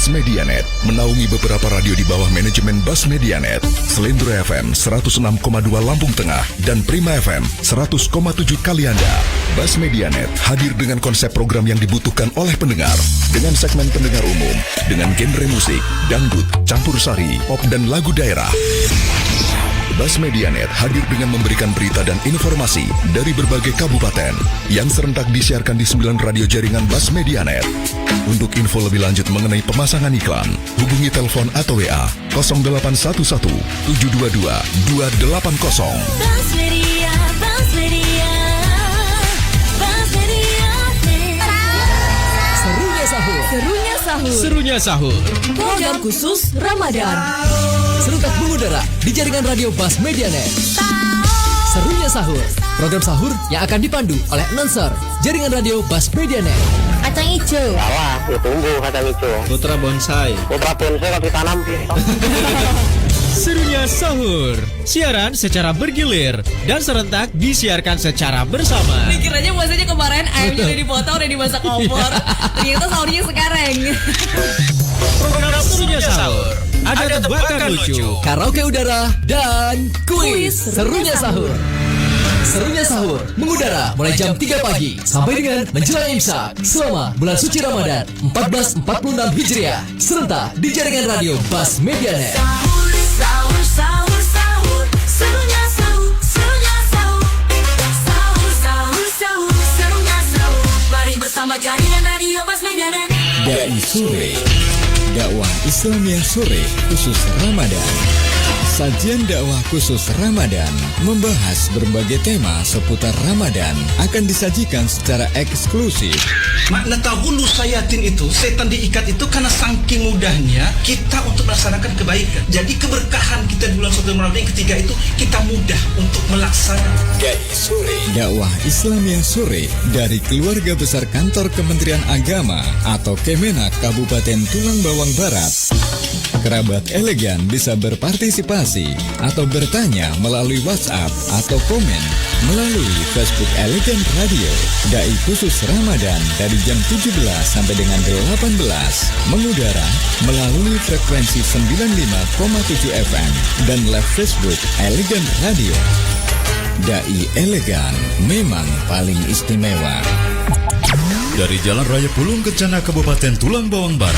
Bas Medianet menaungi beberapa radio di bawah manajemen Bas Medianet. Selendro FM 106,2 Lampung Tengah dan Prima FM 100,7 Kalianda. Bas Medianet hadir dengan konsep program yang dibutuhkan oleh pendengar. Dengan segmen pendengar umum, dengan genre musik, dangdut, campur sari, pop dan lagu daerah. Bas Medianet hadir dengan memberikan berita dan informasi dari berbagai kabupaten yang serentak disiarkan di 9 radio jaringan Bas Medianet. Untuk info lebih lanjut mengenai pemasangan iklan, hubungi telepon atau WA 0811 722 280. Bas Media, Bas Media, Bas Media. Serunya sahur. Serunya sahur. Serunya sahur. Program khusus Ramadan. Serentak mengudara di jaringan radio Bas Medianet. Serunya sahur. Program sahur yang akan dipandu oleh announcer jaringan radio Bas Medianet. Kacang hijau. Salah, ya tumbuh kacang hijau. Putra bonsai. Putra bonsai kalau ditanam. Serunya sahur. Siaran secara bergilir dan serentak disiarkan secara bersama. Pikirannya puasanya kemarin ayamnya udah dipotong, udah dimasak kompor. Ternyata sahurnya sekarang. Program Serunya Sahur. Ada tebakan lucu, Karaoke udara dan kuis Serunya sahur. Serunya sahur mengudara mulai jam 3 pagi sampai dengan menjelang imsak selama bulan suci Ramadan 1446 Hijriah serentak di jaringan radio Bas Medianet. Sahur, sahur, sahur. Serunya sahur, serunya sahur. Sahur, sahur, sahur. Serunya sahur. Mari bersama jaringan radio Bas Medianet. Dai Sore, dakwah Islamiyah sore khusus Ramadan. Sajian dakwah khusus Ramadan membahas berbagai tema seputar Ramadan akan disajikan secara eksklusif. Makna tahulu sayatin itu, setan diikat itu karena saking mudahnya kita untuk melaksanakan kebaikan. Jadi keberkahan kita di bulan suci Ramadan yang ketiga itu kita mudah untuk melaksanakan. Dai Sore, dakwah Islamiyah sore dari keluarga besar kantor Kementerian Agama atau Kemenak Kabupaten Tulang Bawang Barat. Kerabat elegan bisa berpartisipasi atau bertanya melalui WhatsApp atau komen melalui Facebook Elegan Radio. Dai khusus Ramadan dari jam 17 sampai dengan 18 mengudara melalui frekuensi 95,7 FM dan live Facebook Elegan Radio. Dai elegan memang paling istimewa. Dari Jalan Raya Pulung Kencana Kabupaten Tulang Bawang Barat,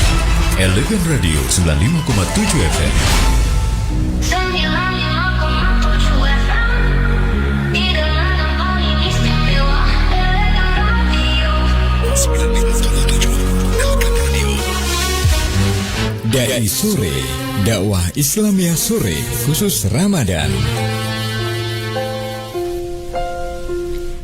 Elegan Radio 95,7 FM. 95,7 FM. Idola yang paling istimewa. Elegan Radio. 95,7 Elegan Radio. Dai Sore, dakwah Islamiyah sore khusus Ramadan.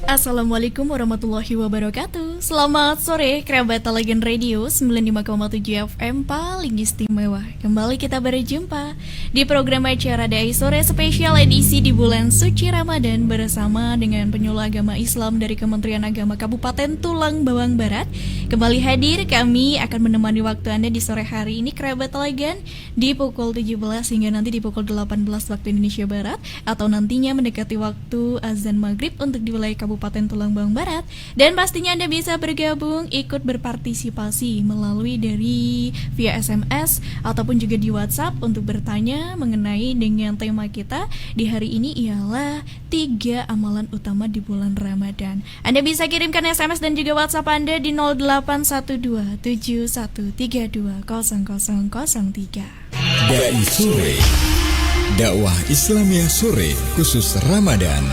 Assalamualaikum warahmatullahi wabarakatuh. Selamat sore kerabat Elegan Radio 95,7 FM paling istimewa. Kembali kita berjumpa di program acara Dai Sore spesial edisi di bulan suci Ramadan bersama dengan penyuluh agama Islam dari Kementerian Agama Kabupaten Tulang Bawang Barat. Kembali hadir, kami akan menemani waktu Anda di sore hari ini kerabat Elegan di pukul 17 hingga nanti di pukul 18 waktu Indonesia Barat atau nantinya mendekati waktu azan maghrib untuk di wilayah Kabupaten Tulang Bawang Barat. Dan pastinya Anda bisa bergabung ikut berpartisipasi melalui dari via SMS ataupun juga di WhatsApp untuk bertanya mengenai dengan tema kita di hari ini ialah 3 amalan utama di bulan Ramadan. Anda bisa kirimkan SMS dan juga WhatsApp Anda di 081271320003. Dai Sore, dakwah Islamiyah sore khusus Ramadan.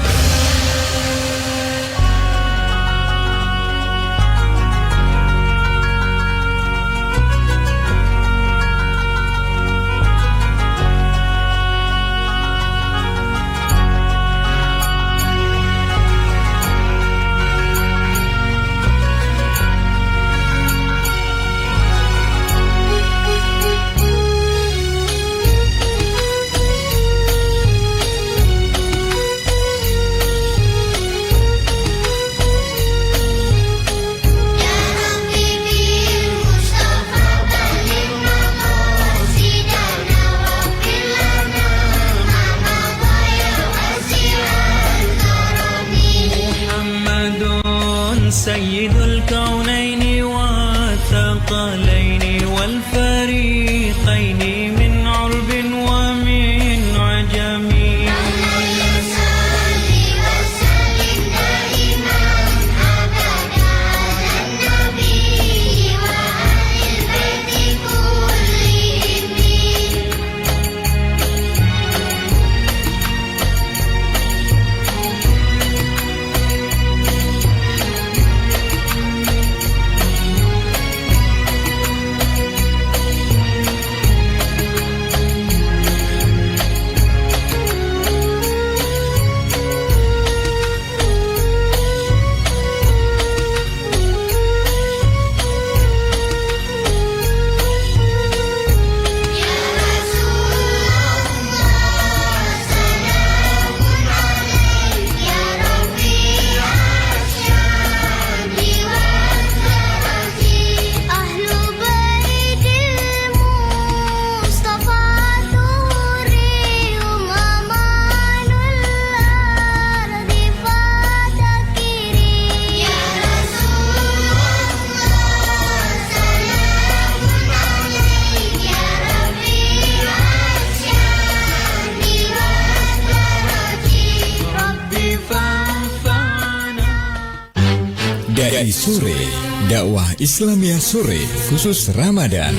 RDI Sore, dakwah Islamiyah sore khusus Ramadan.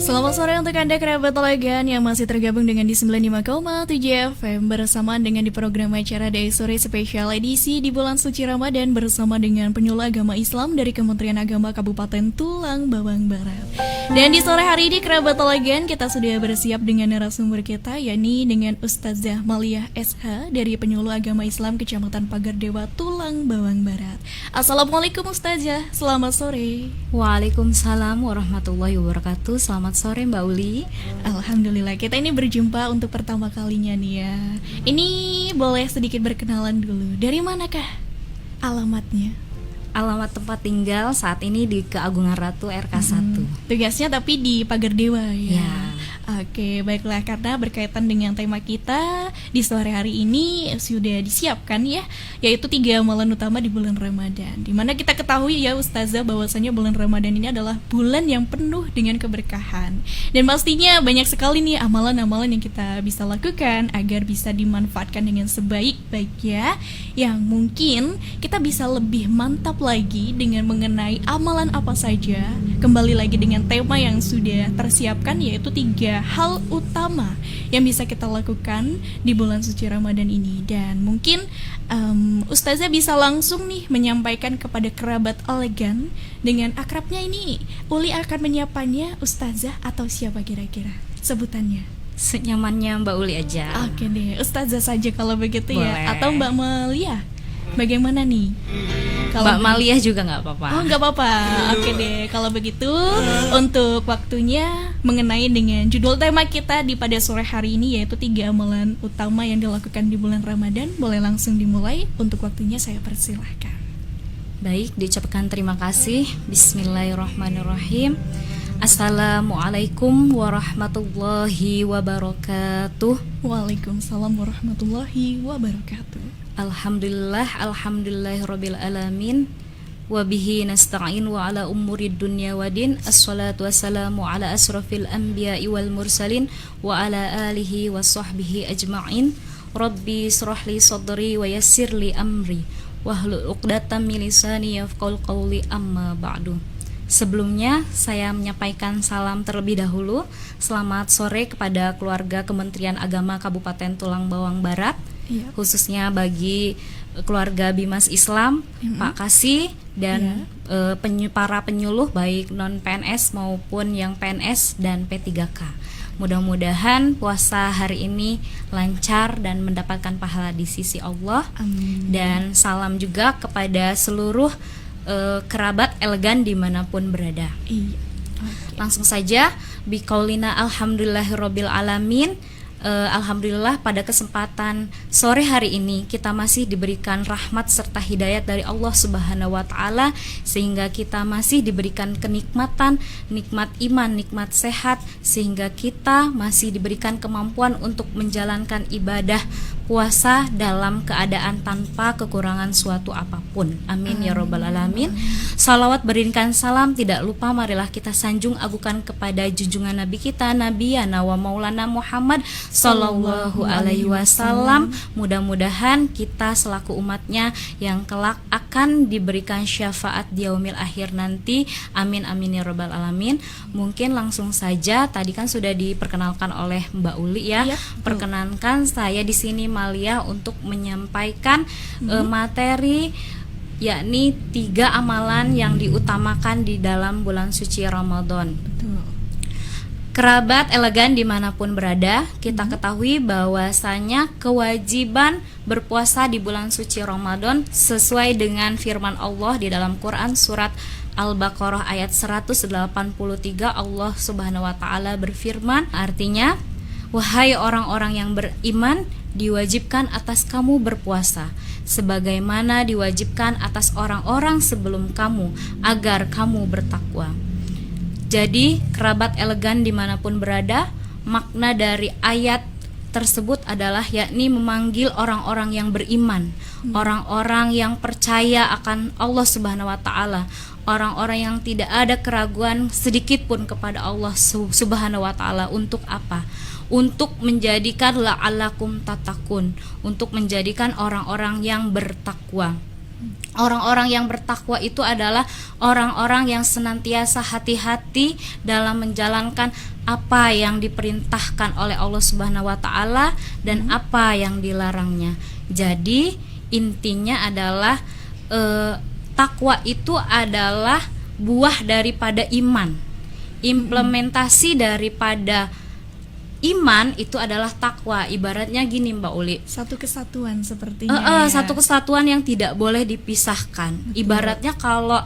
Selamat sore untuk Anda kerabat Telegan yang masih tergabung dengan di 95,7 FM bersamaan dengan di program acara Dai Sore Spesial Edisi di bulan suci Ramadan bersama dengan penyuluh agama Islam dari Kementerian Agama Kabupaten Tulang Bawang Barat. Dan di sore hari ini kerabat Telegan kita sudah bersiap dengan narasumber kita yakni dengan Ustazah Maliah SH dari penyuluh agama Islam Kecamatan Pagardewa Tulang Bawang Barat. Assalamualaikum Ustazah, selamat sore. Waalaikumsalam warahmatullahi wabarakatuh. Selamat sore Mbak Uli. Alhamdulillah kita ini berjumpa untuk pertama kalinya nih ya. Ini boleh sedikit berkenalan dulu. Dari manakah alamatnya? Alamat tempat tinggal saat ini di Keagungan Ratu RK1. Tugasnya tapi di Pagardewa ya. Ya. Oke, baiklah karena berkaitan dengan tema kita di sore hari ini sudah disiapkan ya, yaitu 3 amalan utama di bulan Ramadan. Dimana kita ketahui ya Ustazah bahwasanya bulan Ramadan ini adalah bulan yang penuh dengan keberkahan. Dan pastinya banyak sekali nih amalan-amalan yang kita bisa lakukan agar bisa dimanfaatkan dengan sebaik-baiknya, yang mungkin kita bisa lebih mantap lagi dengan mengenai amalan apa saja. Kembali lagi dengan tema yang sudah tersiapkan yaitu 3 hal utama yang bisa kita lakukan di bulan suci Ramadan ini. Dan mungkin Ustazah bisa langsung nih menyampaikan kepada kerabat elegan dengan akrabnya ini. Uli akan menyapanya Ustazah atau siapa kira-kira sebutannya? Senyamannya Mbak Uli aja. Oke deh, Ustazah saja kalau begitu. Boleh. Ya. Atau Mbak Maliah, bagaimana nih? Mbak Maliah juga nggak apa-apa. Oh nggak apa-apa. Oke deh, kalau begitu untuk waktunya mengenai dengan judul tema kita di pada sore hari ini yaitu 3 amalan utama yang dilakukan di bulan Ramadan. Boleh langsung dimulai. Untuk waktunya saya persilahkan. Baik, diucapkan terima kasih. Bismillahirrahmanirrahim. Assalamualaikum warahmatullahi wabarakatuh. Waalaikumsalam warahmatullahi wabarakatuh. Alhamdulillahirabbil alamin. Wabihi nasta'in wa ala umurid dunya wadin. Assalatu wassalamu ala asrafil anbiya'i wal mursalin wa ala alihi wa sahbihi ajma'in. Rabbi srahli sadri wa yassirli amri wahlul 'uqdatam min lisani yafqahul qawli amma ba'du. Sebelumnya saya menyampaikan salam terlebih dahulu. Selamat sore kepada keluarga Kementerian Agama Kabupaten Tulang Bawang Barat, khususnya bagi keluarga Bimas Islam, Pak Kasih dan para penyuluh baik non PNS maupun yang PNS dan P3K. Mudah-mudahan puasa hari ini lancar dan mendapatkan pahala di sisi Allah. Amin. Dan salam juga kepada seluruh kerabat elegan dimanapun berada. Iya. Langsung saja biqaulina alhamdulillahirabbil alamin. Alhamdulillah pada kesempatan sore hari ini kita masih diberikan rahmat serta hidayat dari Allah Subhanahu wa taala sehingga kita masih diberikan kenikmatan, nikmat iman, nikmat sehat, sehingga kita masih diberikan kemampuan untuk menjalankan ibadah puasa dalam keadaan tanpa kekurangan suatu apapun. Amin ya rabbal alamin. Salawat beriringkan salam tidak lupa marilah kita sanjung agukan kepada junjungan Nabi kita Nabi Yana wa Maulana Muhammad sallallahu alaihi wasallam. Mudah-mudahan kita selaku umatnya yang kelak akan diberikan syafaat di yaumil akhir nanti. Amin amin ya rabbal alamin. Mungkin langsung saja, tadi kan sudah diperkenalkan oleh Mbak Uli ya. Perkenankan saya di sini Malia untuk menyampaikan materi yakni 3 amalan yang diutamakan di dalam bulan suci Ramadan. Kerabat elegan dimanapun berada, kita ketahui bahwasanya kewajiban berpuasa di bulan suci Ramadan sesuai dengan firman Allah di dalam Quran surat Al-Baqarah ayat 183. Allah Subhanahu wa taala berfirman, artinya, wahai orang-orang yang beriman, diwajibkan atas kamu berpuasa sebagaimana diwajibkan atas orang-orang sebelum kamu agar kamu bertakwa. Jadi kerabat elegan dimanapun berada, makna dari ayat tersebut adalah yakni memanggil orang-orang yang beriman, orang-orang yang percaya akan Allah Subhanahu wa taala, orang-orang yang tidak ada keraguan sedikit pun kepada Allah Subhanahu wa taala. Untuk apa? Untuk menjadikan la'alakum tatakun, untuk menjadikan orang-orang yang bertakwa. Orang-orang yang bertakwa itu adalah orang-orang yang senantiasa hati-hati dalam menjalankan apa yang diperintahkan oleh Allah Subhanahu wa taala dan apa yang dilarangnya. Jadi intinya adalah takwa itu adalah buah daripada iman. Implementasi daripada iman itu adalah takwa. Ibaratnya gini Mbak Uli, Satu kesatuan sepertinya. satu kesatuan yang tidak boleh dipisahkan. Ibaratnya kalau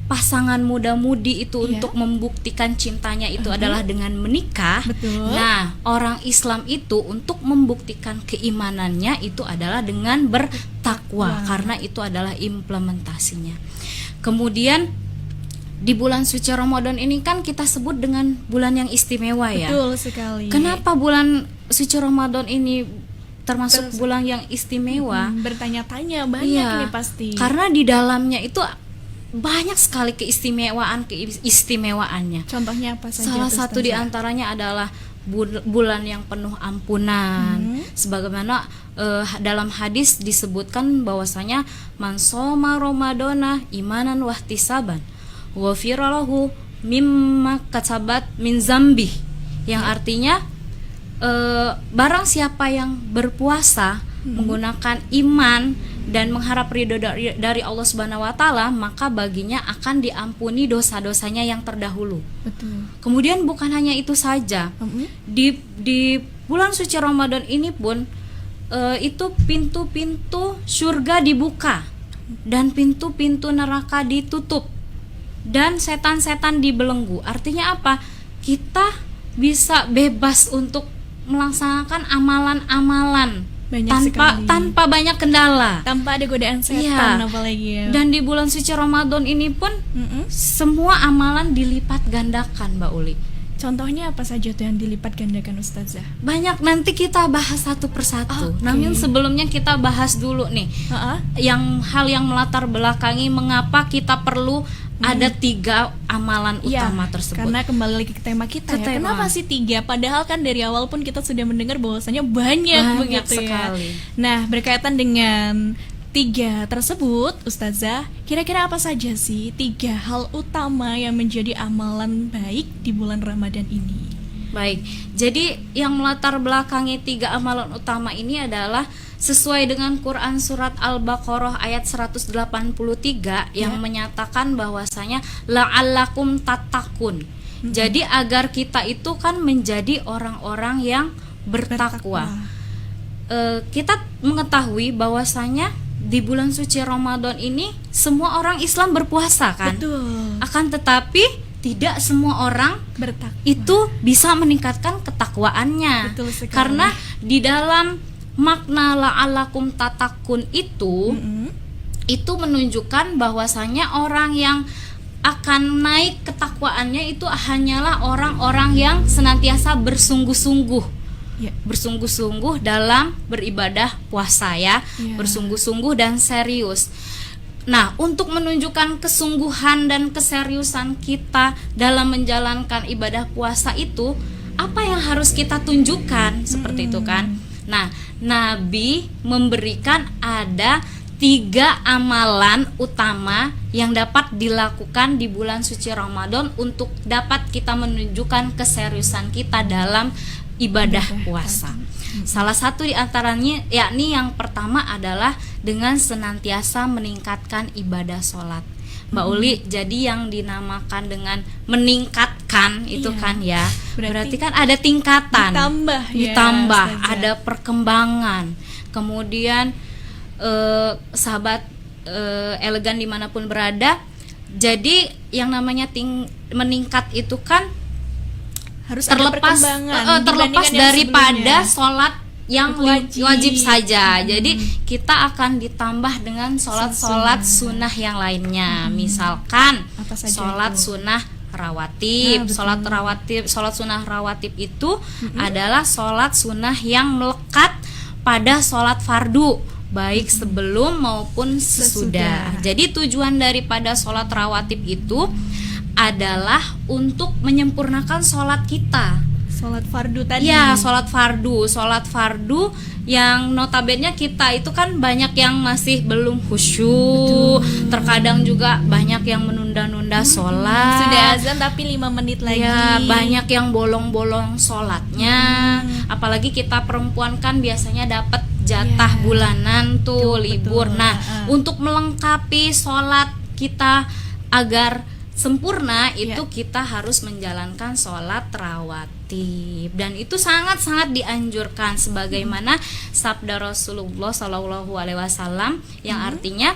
pasangan muda-mudi itu untuk membuktikan cintanya itu adalah dengan menikah. Betul. Nah, orang Islam itu untuk membuktikan keimanannya itu adalah dengan bertakwa, karena itu adalah implementasinya. Kemudian di bulan suci Ramadan ini kan kita sebut dengan bulan yang istimewa ya. Betul sekali. Kenapa bulan suci Ramadan ini termasuk bulan yang istimewa? Bertanya-tanya banyak ini pasti. Karena di dalamnya itu banyak sekali keistimewaannya. Contohnya apa saja? Salah satu di antaranya adalah bulan yang penuh ampunan. Sebagaimana dalam hadis disebutkan bahwasanya man shoma ramadana imanan wahtisaban ghufira lahu mimma katsabat min zambi, yang artinya barang siapa yang berpuasa menggunakan iman dan mengharap ridho dari Allah Subhanahu wa taala, maka baginya akan diampuni dosa-dosanya yang terdahulu. Betul. Kemudian bukan hanya itu saja. Di bulan suci Ramadan ini pun itu pintu-pintu surga dibuka dan pintu-pintu neraka ditutup dan setan-setan dibelenggu. Artinya apa? Kita bisa bebas untuk melaksanakan amalan-amalan tanpa banyak kendala, tanpa ada godaan setan apalagi ya. Dan di bulan suci Ramadan ini pun semua amalan dilipat gandakan, Mbak Uli. Contohnya apa saja tuh yang dilipat gandakan Ustazah? Banyak, nanti kita bahas satu persatu. Namun sebelumnya kita bahas dulu nih hal yang melatar belakangi mengapa kita perlu ada 3 amalan utama tersebut. Karena kembali lagi ke tema kita ya. Kenapa sih 3? Padahal kan dari awal pun kita sudah mendengar bahwasanya banyak begitu sekali. Ya. Nah, berkaitan dengan 3 tersebut, Ustazah, kira-kira apa saja sih 3 hal utama yang menjadi amalan baik di bulan Ramadan ini? Baik, jadi yang melatar belakangi 3 amalan utama ini adalah sesuai dengan Quran surat Al-Baqarah ayat 183 yang menyatakan bahwasanya la'allakum tattaqun. Jadi agar kita itu kan menjadi orang-orang yang bertakwa. Kita mengetahui bahwasanya di bulan suci Ramadan ini semua orang Islam berpuasa kan? Betul. Akan tetapi tidak semua orang bertakwa itu bisa meningkatkan ketakwaannya. Betul sekali. Karena di dalam makna la'allakum tattaqun itu menunjukkan bahwasanya orang yang akan naik ketakwaannya itu hanyalah orang-orang yang senantiasa bersungguh-sungguh dalam beribadah puasa bersungguh-sungguh dan serius. Nah, untuk menunjukkan kesungguhan dan keseriusan kita dalam menjalankan ibadah puasa itu, apa yang harus kita tunjukkan? Seperti itu kan. Nah, Nabi memberikan ada 3 amalan utama yang dapat dilakukan di bulan suci Ramadan untuk dapat kita menunjukkan keseriusan kita dalam ibadah puasa. Salah satu di antaranya yakni yang pertama adalah dengan senantiasa meningkatkan ibadah sholat. Mbak Uli, jadi yang dinamakan dengan meningkatkan itu kan ya, berarti kan ada tingkatan, ditambah ada perkembangan. Kemudian sahabat elegan dimanapun berada, jadi yang namanya meningkat itu kan harus terlepas daripada sholat yang wajib saja. Jadi kita akan ditambah dengan sholat sunnah yang lainnya. Misalkan sholat sunnah rawatib. Sholat sunnah rawatib itu adalah sholat sunnah yang melekat pada sholat fardu, baik sebelum maupun sesudah. Jadi tujuan daripada sholat rawatib itu adalah untuk menyempurnakan sholat kita. Sholat fardu tadi. Ya, sholat fardu yang notabene kita itu kan banyak yang masih belum khusyuk. Terkadang juga banyak yang menunda-nunda sholat. Sudah azan tapi 5 menit lagi. Ya, banyak yang bolong-bolong sholatnya. Apalagi kita perempuan kan biasanya dapat jatah bulanan tuh, libur. Betul. Nah, untuk melengkapi sholat kita agar sempurna itu kita harus menjalankan sholat rawatib, dan itu sangat-sangat dianjurkan sebagaimana sabda Rasulullah SAW yang artinya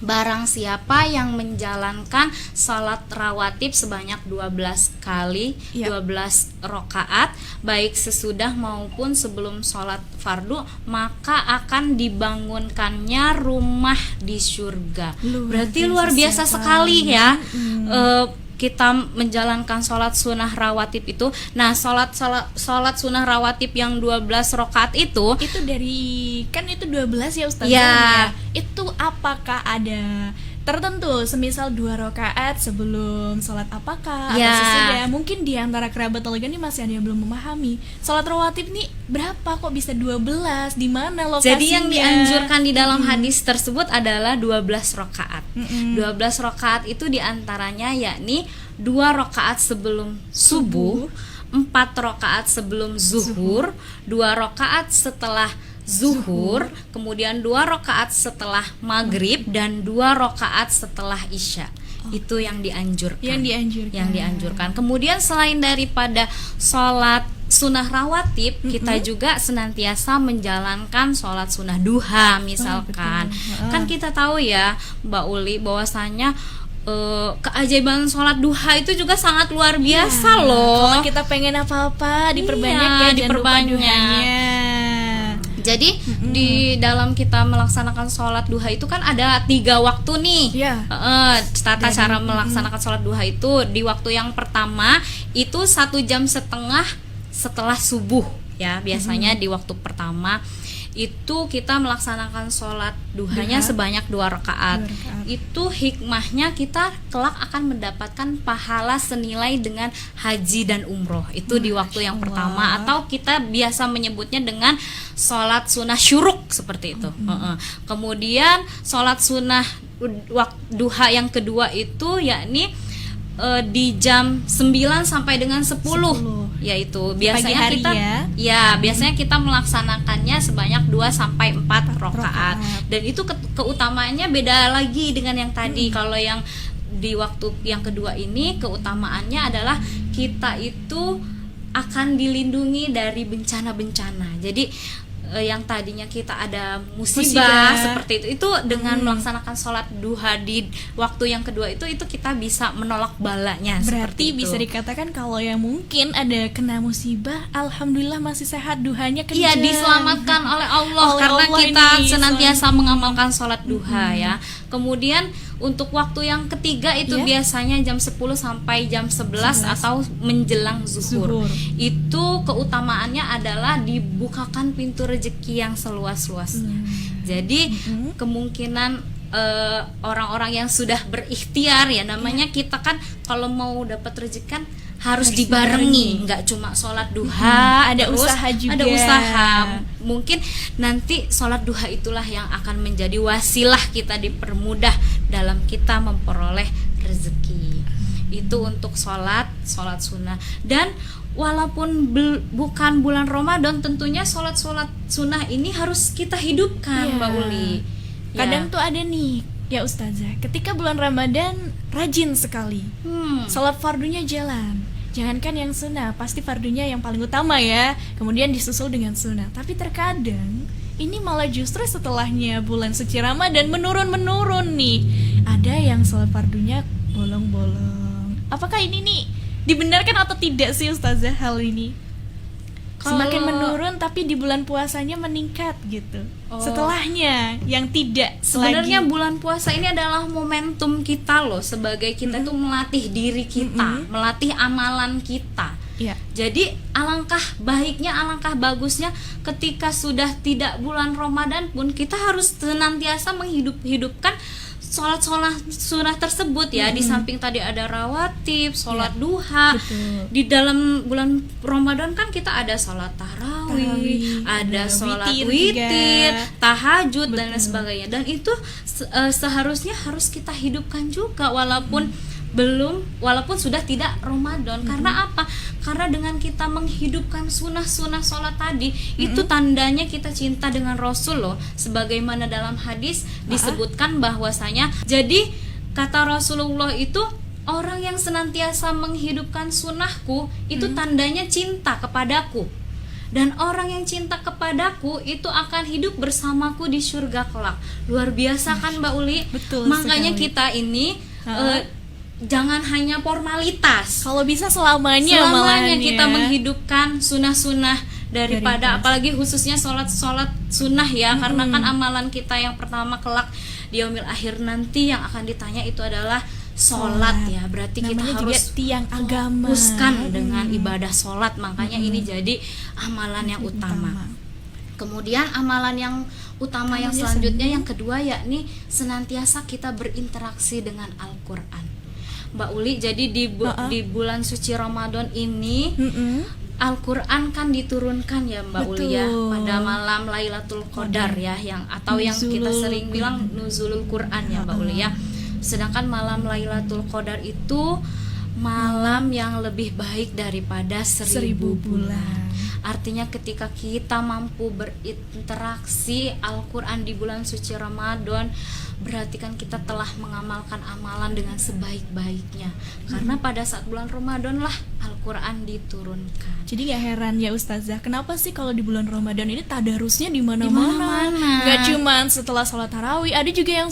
barang siapa yang menjalankan salat rawatib sebanyak 12 kali, 12 rakaat baik sesudah maupun sebelum salat fardu, maka akan dibangunkannya rumah di surga. Berarti luar biasa sekali ya. Kita menjalankan sholat sunnah rawatib itu. Nah, sholat sunnah rawatib yang 12 rakaat itu dari kan itu 12 ya Ustazah. Ya. Itu apakah ada tertentu, semisal 2 rakaat sebelum sholat apakah atau sesudah? Mungkin di antara kerabat elegan ini masih ada yang belum memahami sholat rawatib ini berapa, kok bisa 12, di mana lokasinya? Jadi yang dianjurkan di dalam hadis tersebut adalah 12 rakaat. 12 rakaat itu diantaranya yakni 2 rakaat sebelum subuh, 4 rakaat sebelum zuhur, 2 rakaat setelah zuhur, kemudian 2 rakaat setelah maghrib, dan 2 rakaat setelah isya. Itu yang dianjurkan. Yang dianjurkan. Kemudian selain daripada sholat sunnah rawatib, kita juga senantiasa menjalankan sholat sunnah duha misalkan. Kan kita tahu ya Mbak Uli bahwasanya keajaiban sholat duha itu juga sangat luar biasa loh. Kalau kita pengen apa-apa diperbanyak diperbanyak. Jadi di dalam kita melaksanakan sholat duha itu kan ada 3 waktu nih. Tata cara melaksanakan sholat duha itu di waktu yang pertama itu 1,5 jam setelah subuh ya. Biasanya di waktu pertama itu kita melaksanakan sholat duhanya sebanyak 2 rakaat. Itu hikmahnya kita kelak akan mendapatkan pahala senilai dengan haji dan umroh. Itu di waktu yang pertama, atau kita biasa menyebutnya dengan sholat sunnah syuruk seperti itu. Kemudian sholat sunnah duha yang kedua itu yakni di jam 9 sampai dengan 10. Yaitu biasanya kita biasanya kita melaksanakannya sebanyak 2 sampai 4 rakaat. Dan itu keutamaannya beda lagi dengan yang tadi. Kalau yang di waktu yang kedua ini keutamaannya adalah kita itu akan dilindungi dari bencana-bencana. Jadi yang tadinya kita ada musibah seperti itu dengan melaksanakan sholat duha di waktu yang kedua itu kita bisa menolak balanya. Berarti bisa dikatakan kalau yang mungkin ada kena musibah, alhamdulillah masih sehat, duhanya kencang. Iya, diselamatkan oleh Allah karena kita senantiasa mengamalkan sholat duha ya. Kemudian untuk waktu yang ketiga itu biasanya jam 10 sampai jam 11 atau menjelang zuhur. Itu keutamaannya adalah dibukakan pintu rezeki yang seluas-luasnya. Jadi kemungkinan orang-orang yang sudah berikhtiar ya, namanya kita kan kalau mau dapat rezeki kan harus dibarengi, nggak cuma sholat duha, ada usaha juga. Ada usaha. Mungkin nanti sholat duha itulah yang akan menjadi wasilah kita dipermudah dalam kita memperoleh rezeki. Itu untuk sholat sunnah. Dan walaupun bukan bulan Ramadan, tentunya sholat sunnah ini harus kita hidupkan, Mbak Uli. Kadang tuh ada nih ya Ustazah, ketika bulan Ramadan rajin sekali sholat fardunya jalan. Jangankan yang sunnah, pasti fardunya yang paling utama ya, kemudian disusul dengan sunnah. Tapi terkadang ini malah justru setelahnya bulan suci Ramadan menurun nih. Ada yang sholat fardunya bolong-bolong. Apakah ini nih dibenarkan atau tidak sih Ustazah hal ini? Semakin menurun tapi di bulan puasanya meningkat gitu. Setelahnya yang tidak. Sebenarnya bulan puasa ini adalah momentum kita loh, sebagai kita itu melatih diri kita, melatih amalan kita. Jadi alangkah baiknya, alangkah bagusnya ketika sudah tidak bulan Ramadan pun kita harus senantiasa menghidupkan sholat sunnah tersebut ya, di samping tadi ada rawatib, sholat duha. Betul. Di dalam bulan Ramadan kan kita ada sholat tarawih, ada sholat witir, tahajud dan lain sebagainya. Dan itu seharusnya harus kita hidupkan juga walaupun sudah tidak Ramadan. Karena apa? Karena dengan kita menghidupkan sunnah-sunnah sholat tadi, itu tandanya kita cinta dengan Rasul loh. Sebagaimana dalam hadis disebutkan bahwasanya, jadi kata Rasulullah itu, orang yang senantiasa menghidupkan sunnahku itu tandanya cinta kepadaku. Dan orang yang cinta kepadaku itu akan hidup bersamaku di surga kelak. Luar biasa kan Mbak Uli? Betul. Makanya sekali. kita ini jangan hanya formalitas. Kalau bisa selamanya kita menghidupkan sunnah-sunnah daripada apalagi khususnya sholat sunnah ya, karena kan amalan kita yang pertama kelak di yaumil akhir nanti yang akan ditanya itu adalah sholat ya. Berarti namanya kita juga harus tiang agama, fokuskan dengan ibadah sholat. Makanya ini jadi amalan yang utama. Kemudian amalan yang utama yang selanjutnya yang kedua yakni senantiasa kita berinteraksi dengan Al-Quran. Mbak Uli, jadi di bulan suci Ramadan ini Al-Quran kan diturunkan ya Mbak Uli ya, pada malam Lailatul Qadar ya, yang kita sering bilang nuzulul Quran ya Mbak Uli ya. Sedangkan malam Lailatul Qadar itu malam yang lebih baik daripada 1000 bulan. Artinya ketika kita mampu berinteraksi Al-Quran di bulan suci Ramadan, berarti kan kita telah mengamalkan amalan dengan sebaik-baiknya. Karena pada saat bulan Ramadan lah Al-Quran diturunkan. Jadi gak heran ya Ustazah, kenapa sih kalau di bulan Ramadan ini tadarusnya di mana-mana? Gak cuman setelah sholat tarawih, ada juga yang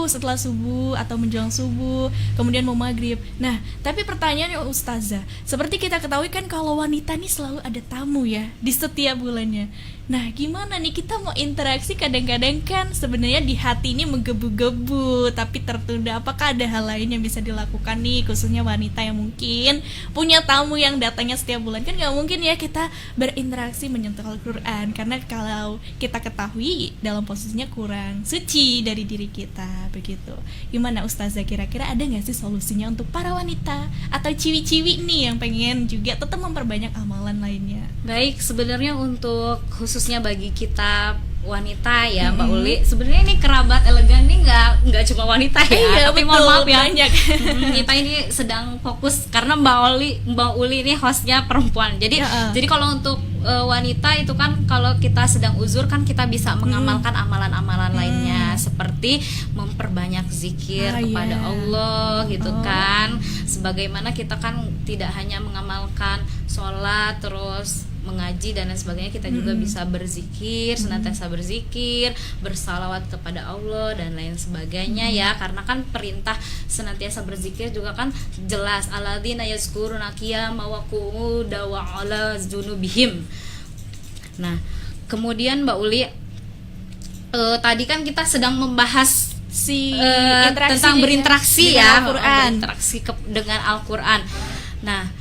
setelah subuh atau menjelang subuh, kemudian mau maghrib. Nah, tapi pertanyaannya Ustazah, seperti kita ketahui kan kalau wanita nih selalu ada tamu ya di setiap bulannya. Nah, gimana nih kita mau interaksi, kadang-kadang kan sebenarnya di hati ini menggebu-gebu tapi tertunda. Apakah ada hal lain yang bisa dilakukan nih khususnya wanita yang mungkin punya tamu yang datangnya setiap bulan? Kan nggak mungkin ya kita berinteraksi menyentuh Al-Quran, karena kalau kita ketahui dalam posisinya kurang suci dari diri kita begitu. Gimana Ustazah, kira-kira ada nggak sih solusinya untuk para wanita atau ciwi-ciwi nih yang pengen juga tetap memperbanyak amalan lainnya? Baik, sebenarnya untuk khususnya bagi kita wanita ya Mbak Uli, sebenarnya ini kerabat elegan nih nggak cuma wanita ya, tapi mohon maaf ya, banyak. Kita ini sedang fokus karena Mbak Uli ini hostnya perempuan. Jadi kalau untuk wanita itu kan kalau kita sedang uzur kan kita bisa mengamalkan amalan-amalan lainnya seperti memperbanyak zikir kepada Allah gitu kan. Sebagaimana kita kan tidak hanya mengamalkan sholat terus mengaji dan lain sebagainya, kita juga bisa berzikir, senantiasa berzikir, bersalawat kepada Allah dan lain sebagainya ya, karena kan perintah senantiasa berzikir juga kan jelas, alladzina yazkuruna qiyama wa qu'udan wa 'ala junubihim. Nah, kemudian Mbak Uli, tadi kan kita sedang membahas tentang berinteraksi ya, berinteraksi dengan Al-Quran. Nah,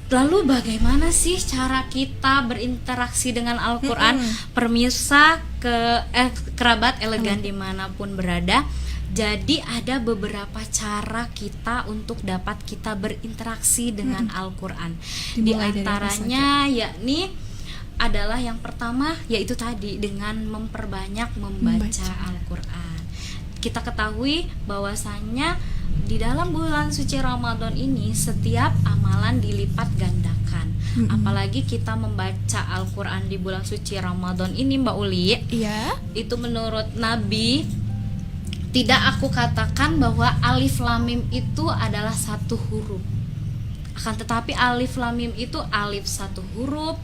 lalu bagaimana sih cara kita berinteraksi dengan Al-Quran? Pemirsa kerabat elegan dimanapun berada, jadi ada beberapa cara kita untuk dapat kita berinteraksi dengan Al-Quran. Di antaranya yakni adalah yang pertama yaitu tadi dengan memperbanyak membaca Al-Quran. Kita ketahui bahwasannya di dalam bulan suci Ramadan ini setiap amalan dilipat gandakan. Apalagi kita membaca Al-Quran di bulan suci Ramadan ini Mbak Uli, itu menurut Nabi, tidak aku katakan bahwa alif lam mim itu adalah satu huruf. Akan tetapi alif lam mim itu alif satu huruf,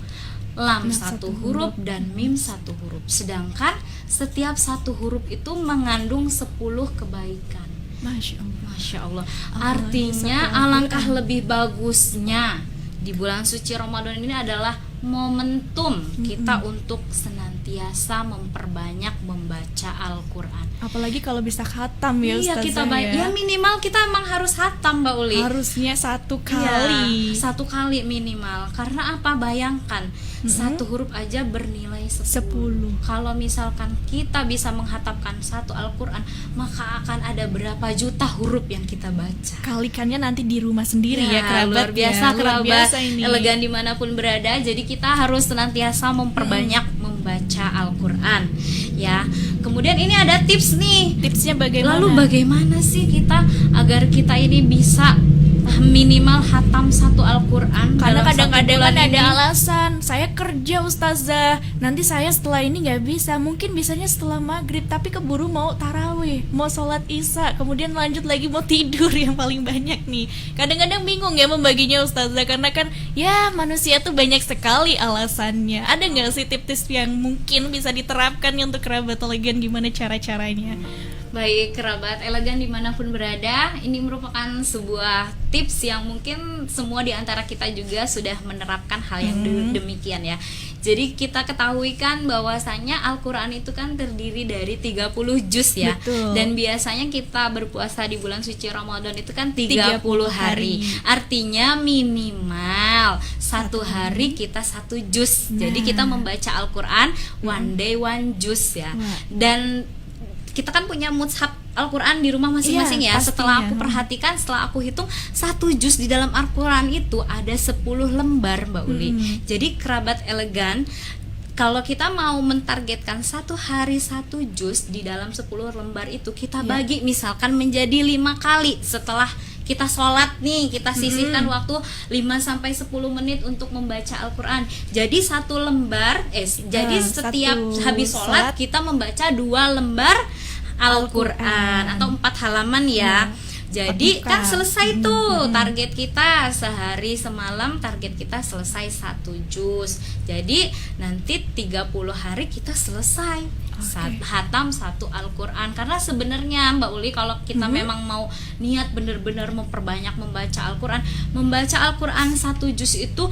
lam satu huruf, dan mim satu huruf. Sedangkan setiap satu huruf itu mengandung 10 kebaikan. Masya Allah. Artinya alangkah lebih bagusnya di bulan suci Ramadan ini adalah momentum kita untuk senantiasa memperbanyak membaca Al-Quran. Apalagi kalau bisa khatam ya Iya, Ustazah kita ya. ya minimal kita emang harus khatam Mbak Uli. Harusnya 1 Iya, kali. 1 kali minimal. Karena apa? Bayangkan satu huruf aja bernilai 10. Kalau misalkan kita bisa menghatamkan 1 Al-Quran, maka akan ada berapa juta huruf yang kita baca. Kalikannya nanti di rumah sendiri ya, kerabat. Luar biasa, ya. Luar kerabat biasa ini. elegan dimanapun berada. Jadi kita harus senantiasa memperbanyak membaca Al-Quran ya. Kemudian ini ada tips nih. Tipsnya bagaimana? Lalu bagaimana sih kita agar kita ini bisa minimal hatam 1 Al-Quran? Karena dalam kadang-kadang 1 bulan kan ada ini? alasan, saya kerja Ustazah, nanti saya setelah ini nggak bisa, mungkin bisanya setelah maghrib, tapi keburu mau tarawih, mau sholat isya, kemudian lanjut lagi mau tidur yang paling banyak nih. Kadang-kadang bingung ya membaginya Ustazah, karena kan ya manusia tuh banyak sekali alasannya. Ada nggak sih tips-tips yang mungkin bisa diterapkan nih untuk kerabat elegan, gimana cara-caranya? Baik, kerabat elegan dimanapun berada, ini merupakan sebuah tips yang mungkin semua di antara kita juga sudah menerapkan hal yang demikian ya. Jadi kita ketahui kan bahwasanya Al-Quran itu kan terdiri dari 30 juz ya. Betul. Dan biasanya kita berpuasa di bulan suci Ramadan itu kan 30 hari. Artinya minimal 1 hari kita 1 juz. Jadi kita membaca Al-Quran one day one juz ya. Dan kita kan punya mushaf Al-Quran di rumah masing-masing ya. Pastinya. Setelah aku perhatikan, setelah aku hitung, 1 juz di dalam Al-Quran itu ada 10 lembar Mbak Uli. Jadi kerabat elegan, kalau kita mau mentargetkan 1 hari 1 juz di dalam 10 lembar itu, kita bagi misalkan menjadi 5 kali. Setelah kita sholat nih, kita sisihkan waktu 5-10 menit untuk membaca Al-Quran. Jadi 1 lembar, jadi setiap habis sholat kita membaca 2 lembar Al-Quran atau 4 halaman ya. Jadi kan selesai tuh target kita sehari semalam, target kita selesai 1 juz. Jadi nanti 30 hari kita selesai hatam 1 Al-Quran. Karena sebenarnya Mbak Uli, kalau kita memang mau niat benar-benar memperbanyak membaca Al-Quran, membaca Al-Quran 1 juz itu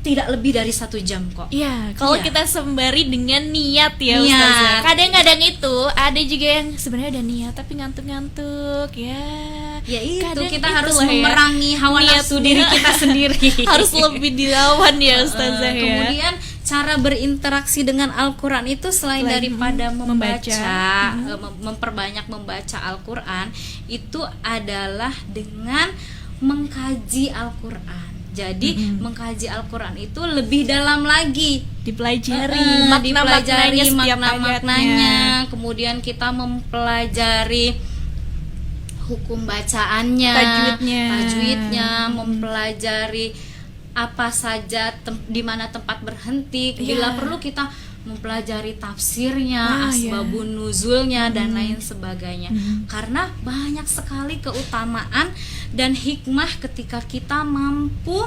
tidak lebih dari 1 jam kok. Iya, kalau Iya. kita sembari dengan niat ya Niat. Ustazah. Kadang-kadang itu ada juga yang sebenarnya ada niat tapi ngantuk-ngantuk ya. Ya itu Kadang kita harus itulah ya, memerangi hawa nafsu niatnya diri kita sendiri. harus lebih dilawan ya Ustazah ya. Kemudian cara berinteraksi dengan Al-Quran itu selain daripada membaca, memperbanyak membaca Al-Quran, itu adalah dengan mengkaji Al-Quran. Jadi mengkaji Al-Quran itu lebih dalam lagi, dipelajari dipelajari setiap makna-maknanya, kemudian kita mempelajari hukum bacaannya, tajwidnya, mempelajari apa saja di mana tempat berhenti, bila perlu kita mempelajari tafsirnya, asbabun nuzulnya dan lain sebagainya. Karena banyak sekali keutamaan dan hikmah ketika kita mampu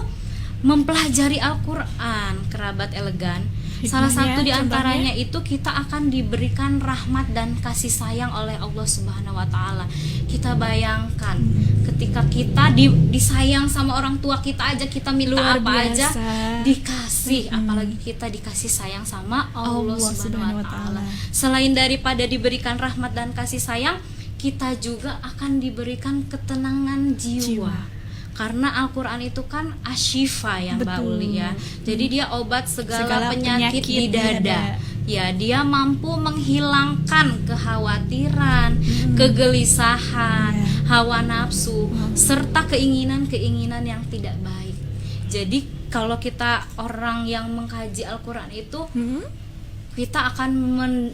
mempelajari Al-Quran, kerabat elegan. Salah satu di antaranya itu kita akan diberikan rahmat dan kasih sayang oleh Allah Subhanahu wa taala. Kita bayangkan ketika kita disayang sama orang tua kita aja, kita minta Luar apa biasa. aja dikasih, apalagi kita dikasih sayang sama Allah Subhanahu wa taala. Selain daripada diberikan rahmat dan kasih sayang, kita juga akan diberikan ketenangan jiwa. Karena Al-Quran itu kan asyifa ya Mbak Uli ya. Jadi dia obat segala penyakit di dada. Ya, dia mampu menghilangkan kekhawatiran, kegelisahan, hawa nafsu, serta keinginan-keinginan yang tidak baik. Jadi kalau kita orang yang mengkaji Al-Quran itu, kita akan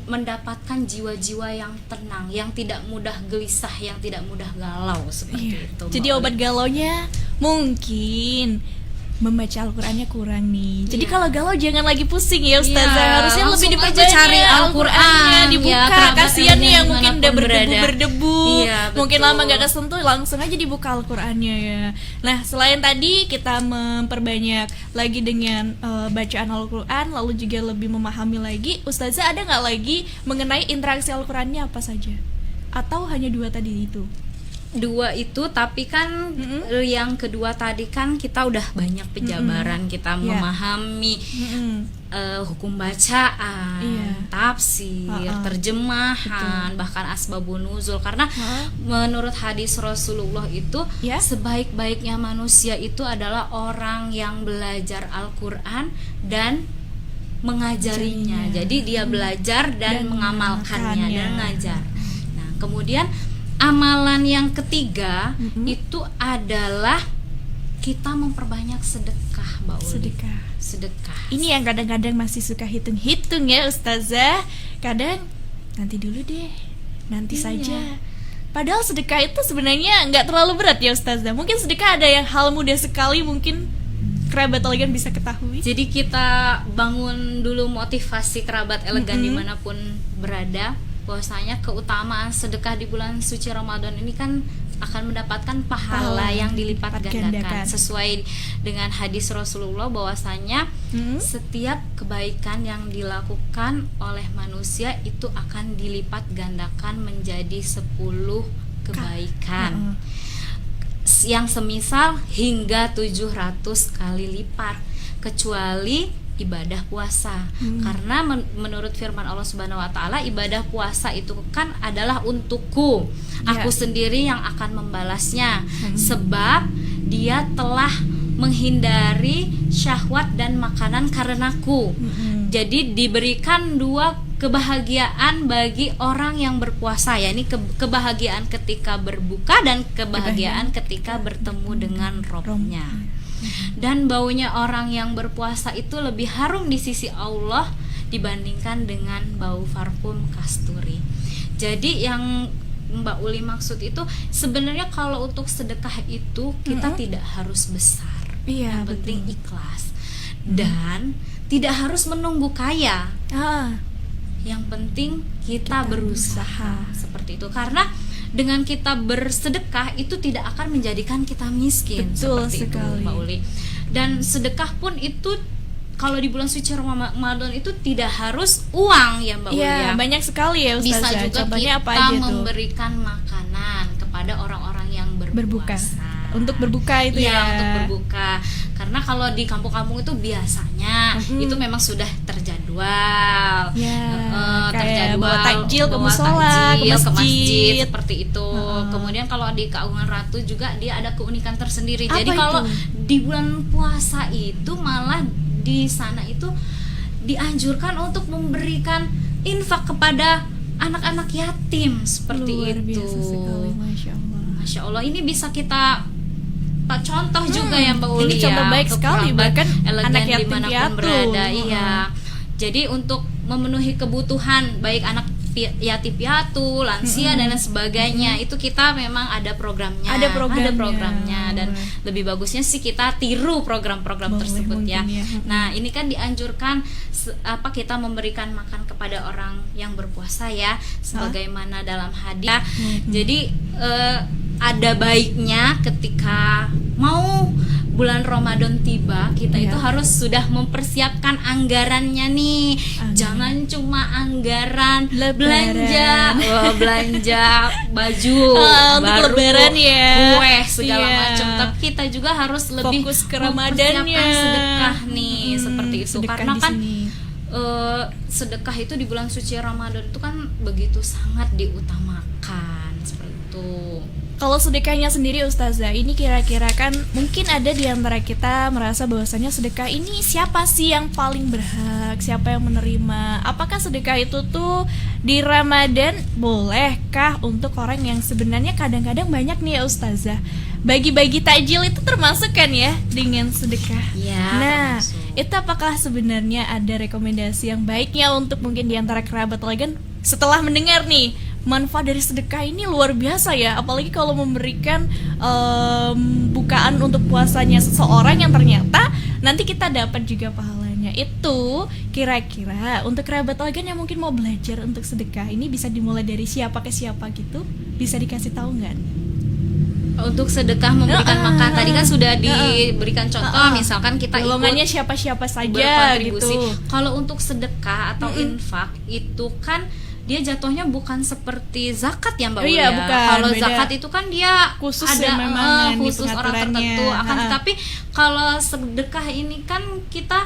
mendapatkan jiwa-jiwa yang tenang, yang tidak mudah gelisah, yang tidak mudah galau seperti itu. Jadi obat galaunya mungkin membaca Al-Qurannya kurang nih. Jadi kalau galau jangan lagi pusing ya Ustazah. Harusnya lebih diperbanyak cari Al-Qurannya, dibuka. Kasihan nih yang mungkin udah berdebu-berdebu, Iya, mungkin betul. lama gak kesentuh, langsung aja dibuka Al-Qurannya ya. Nah, selain tadi kita memperbanyak lagi dengan bacaan Al-Quran, lalu juga lebih memahami lagi, Ustazah ada gak lagi mengenai interaksi Al-Qurannya apa saja? Atau hanya 2 tadi itu? 2 itu, tapi kan yang kedua tadi kan kita udah banyak penjabaran, kita memahami hukum bacaan, tafsir, terjemahan, bahkan asbabun nuzul. Karena menurut hadis Rasulullah itu sebaik-baiknya manusia itu adalah orang yang belajar Al-Qur'an dan mengajarinya. Jadi dia belajar dan mengamalkannya dan mengajar. Nah, kemudian amalan yang ketiga itu adalah kita memperbanyak sedekah, Mbak Uli. Sedekah. Ini yang kadang-kadang masih suka hitung-hitung ya Ustazah. Kadang nanti dulu deh, nanti saja. Padahal sedekah itu sebenarnya nggak terlalu berat ya Ustazah. Mungkin sedekah ada yang hal mudah sekali, mungkin kerabat elegan bisa ketahui. Jadi kita bangun dulu motivasi kerabat elegan dimanapun berada, bahwasanya keutamaan sedekah di bulan suci Ramadan ini kan akan mendapatkan pahala yang dilipat gandakan sesuai dengan hadis Rasulullah, bahwasanya setiap kebaikan yang dilakukan oleh manusia itu akan dilipat gandakan menjadi 10 kebaikan. Yang semisal hingga 700 kali lipat, kecuali ibadah puasa. Karena menurut firman Allah Subhanahu wa taala, ibadah puasa itu kan adalah untukku. Aku sendiri yang akan membalasnya. Sebab dia telah menghindari syahwat dan makanan karenaku. Jadi diberikan 2 kebahagiaan bagi orang yang berpuasa, yakni kebahagiaan ketika berbuka dan kebahagiaan ketika bertemu dengan Robnya. Dan baunya orang yang berpuasa itu lebih harum di sisi Allah dibandingkan dengan bau parfum kasturi. Jadi yang Mbak Uli maksud itu sebenarnya kalau untuk sedekah itu kita tidak harus besar, yang penting ikhlas dan tidak harus menunggu kaya. Yang penting kita berusaha seperti itu. Karena dengan kita bersedekah itu tidak akan menjadikan kita miskin. Betul seperti sekali. itu, Mbak Uli. Dan sedekah pun itu kalau di bulan suci Ramadan itu tidak harus uang ya Mbak Uli ya. Banyak sekali ya Ustazah. Bisa juga contohnya kita apa aja tuh? Memberikan makanan kepada orang-orang yang berbuka. berpuasa. Untuk berbuka itu ya. Untuk berbuka. Karena kalau di kampung-kampung itu biasanya itu memang sudah terjadwal. Kayak terjadwal bawa takjil ke musola, ke masjid seperti itu. Kemudian kalau di Kauman Ratu juga dia ada keunikan tersendiri. Apa Jadi kalau itu? di bulan puasa itu malah di sana itu dianjurkan untuk memberikan infak kepada anak-anak yatim seperti Luar itu. biasa sekali, Masya Allah, ini bisa kita contoh juga ya Mbak Uli. Ini contoh baik sekali, bahkan anak yatim dimanapun piatu. berada. Iya. Jadi untuk memenuhi kebutuhan baik anak yatim piatu, lansia dan lain sebagainya, itu kita memang ada programnya. Ada programnya. Dan lebih bagusnya sih kita tiru program-program tersebut ya. Nah, ini kan dianjurkan kita memberikan makan kepada orang yang berpuasa ya, sebagaimana dalam hadis. Jadi ada baiknya ketika mau bulan Ramadan tiba, kita itu harus sudah mempersiapkan anggarannya nih. Jangan cuma anggaran belanja baju untuk baru, lebaran ya, kue segala macam. Tapi kita juga harus lebih fokus ke Ramadannya, mempersiapkan sedekah nih, seperti itu. Karena kan sedekah itu di bulan suci Ramadan itu kan begitu sangat diutamakan seperti itu. Kalau sedekahnya sendiri Ustazah, ini kira-kira kan mungkin ada di antara kita merasa bahwasanya sedekah ini siapa sih yang paling berhak, siapa yang menerima? Apakah sedekah itu tuh di Ramadan bolehkah untuk orang yang sebenarnya kadang-kadang banyak nih ya Ustazah, bagi-bagi takjil itu termasuk kan ya dengan sedekah? Ya, nah, termasuk. itu apakah sebenarnya ada rekomendasi yang baiknya untuk mungkin di antara kerabat elegan setelah mendengar nih manfaat dari sedekah ini luar biasa ya, apalagi kalau memberikan bukaan untuk puasanya seseorang yang ternyata nanti kita dapat juga pahalanya. Itu kira-kira untuk kerabat elegan yang mungkin mau belajar untuk sedekah ini bisa dimulai dari siapa ke siapa gitu, bisa dikasih tahu nggak? Untuk sedekah memberikan makan tadi kan sudah diberikan contoh, misalkan kita golongannya ikut siapa-siapa saja berkontribusi. gitu. Kalau untuk sedekah atau infak itu kan dia jatuhnya bukan seperti zakat ya Mbak Oh Uli iya, ya. bukan, Kalau beda. zakat itu kan dia Khusus ada ya memang di khusus orang pengaturannya. tertentu. Akan Ha-ha. tetapi kalau sedekah ini kan kita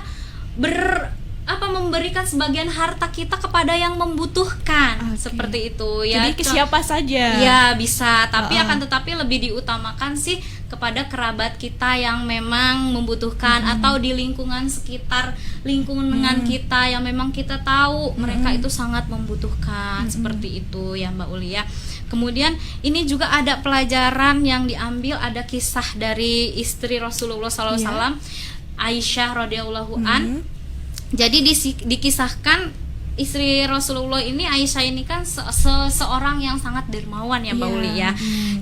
memberikan sebagian harta kita kepada yang membutuhkan. Oke. Seperti itu ya. Jadi ke siapa saja? Ya bisa, tapi Ha-ha. akan tetapi lebih diutamakan sih kepada kerabat kita yang memang membutuhkan atau di lingkungan sekitar lingkungan kita yang memang kita tahu mereka itu sangat membutuhkan, seperti itu ya Mbak Uli ya. Kemudian ini juga ada pelajaran yang diambil, ada kisah dari istri Rasulullah SAW, Aisyah radhiyallahu an. Jadi dikisahkan istri Rasulullah ini, Aisyah ini kan seorang yang sangat dermawan ya Mbak Uli ya.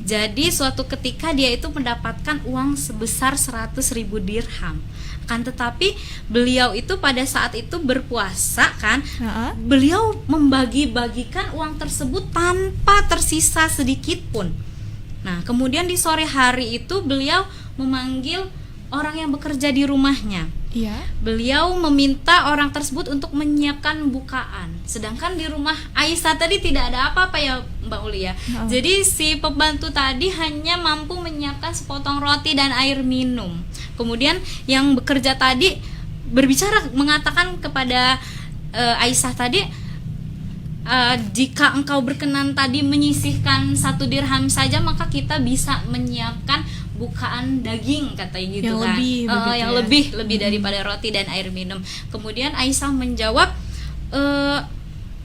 Jadi suatu ketika dia itu mendapatkan uang sebesar 100.000 dirham. Kan tetapi beliau itu pada saat itu berpuasa kan, beliau membagi-bagikan uang tersebut tanpa tersisa sedikit pun. Nah, kemudian di sore hari itu beliau memanggil orang yang bekerja di rumahnya. Iya. Beliau meminta orang tersebut untuk menyiapkan bukaan. Sedangkan di rumah Aisyah tadi tidak ada apa-apa ya Mbak Uli ya. Jadi si pembantu tadi hanya mampu menyiapkan sepotong roti dan air minum. Kemudian yang bekerja tadi berbicara, mengatakan kepada Aisyah tadi, jika engkau berkenan tadi menyisihkan 1 dirham saja, maka kita bisa menyiapkan bukaan daging, katanya gitu yang kan. lebih begitu Yang ya. lebih daripada roti dan air minum. Kemudian Aisyah menjawab,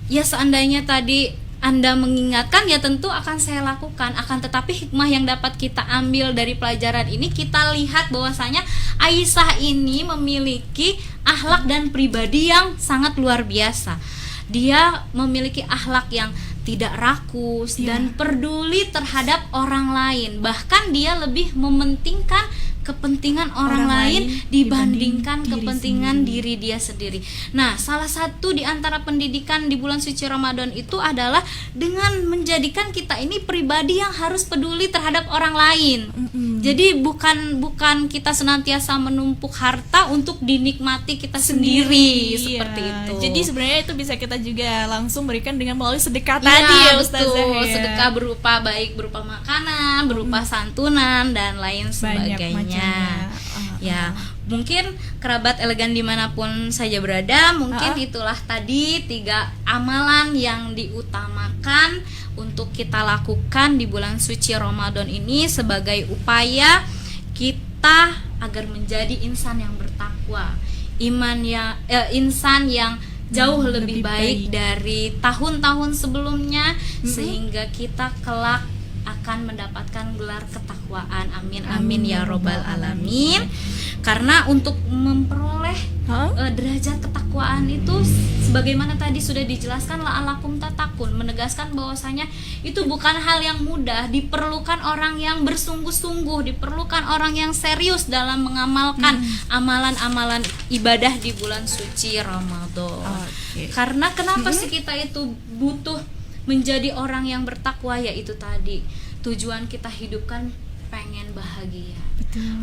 ya seandainya tadi Anda mengingatkan, ya tentu akan saya lakukan. Akan tetapi hikmah yang dapat kita ambil dari pelajaran ini, kita lihat bahwasanya Aisyah ini memiliki akhlak dan pribadi yang sangat luar biasa. Dia memiliki akhlak yang tidak rakus dan peduli terhadap orang lain. Bahkan dia lebih mementingkan kepentingan orang lain dibandingkan kepentingan diri dia sendiri. Nah, salah satu di antara pendidikan di bulan suci Ramadan itu adalah dengan menjadikan kita ini pribadi yang harus peduli terhadap orang lain. Jadi bukan kita senantiasa menumpuk harta untuk dinikmati kita sendiri, seperti itu. Jadi sebenarnya itu bisa kita juga langsung berikan dengan melalui sedekah Ya, tadi ya betul. Ustazah ya. Sedekah berupa makanan, berupa santunan dan lain sebagainya. Ya, mungkin kerabat elegan dimanapun saja berada, mungkin itulah tadi 3 amalan yang diutamakan untuk kita lakukan di bulan suci Ramadan ini sebagai upaya kita agar menjadi insan yang bertakwa, insan yang jauh lebih baik dari tahun-tahun sebelumnya, sehingga kita kelak akan mendapatkan gelar ketakwaan. Amin amin ya robbal alamin. Karena untuk memperoleh derajat ketakwaan itu, sebagaimana tadi sudah dijelaskan, la'alakum tatakun, menegaskan bahwasanya itu bukan hal yang mudah, diperlukan orang yang bersungguh-sungguh, diperlukan orang yang serius dalam mengamalkan amalan-amalan ibadah di bulan suci Ramadan. Karena kenapa sih kita itu butuh menjadi orang yang bertakwa? Yaitu tadi, tujuan kita hidup kan pengen bahagia,